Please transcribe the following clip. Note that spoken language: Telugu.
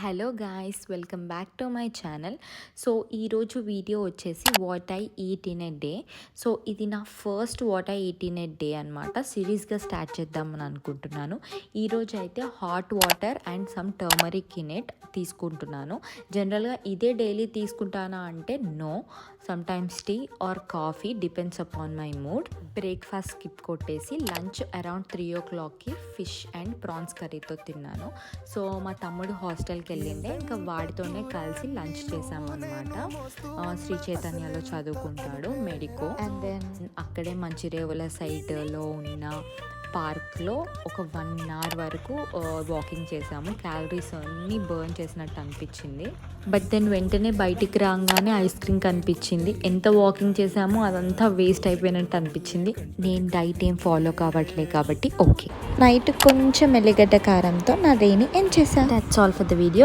Hello guys, welcome back to my channel. So ఈరోజు వీడియో వచ్చేసి what I eat in a day. So ఇది నా first what I eat in a day అనమాట. సిరీస్గా స్టార్ట్ చేద్దామని అనుకుంటున్నాను. ఈరోజు అయితే hot water and some turmeric in it తీసుకుంటున్నాను. జనరల్గా ఇదే డైలీ తీసుకుంటానా అంటే no, sometimes tea or coffee, depends upon my mood. Breakfast skip కొట్టేసి లంచ్ అరౌండ్ 3 o'clockకి ఫిష్ అండ్ ప్రాన్స్ కర్రీతో తిన్నాను. సో మా తమ్ముడు హాస్టల్కి వెళ్ళిండే, ఇంకా వాడితోనే కలిసి లంచ్ చేసామన్నమాట. శ్రీ చైతన్యలో చదువుకుంటాడు, మెడికో. అండ్ దెన్ అక్కడే మంచిర్యాల సైడ్లో ఉన్న పార్క్లో ఒక 1 hour వరకు వాకింగ్ చేసాము. క్యాలరీస్ అన్నీ బర్న్ చేసినట్టు అనిపించింది. బట్ దెన్ వెంటనే బయటికి రాగానే ఐస్ క్రీమ్ కనిపించింది. ఎంత వాకింగ్ చేసామో అదంతా వేస్ట్ అయిపోయినట్టు అనిపించింది. నేను డైట్ ఏం ఫాలో కావట్లే కాబట్టి ఓకే. నైట్ కొంచెం ఎల్లిగడ్డ కారంతో నా డేని ఎండ్ చేశాను. That's all for the video.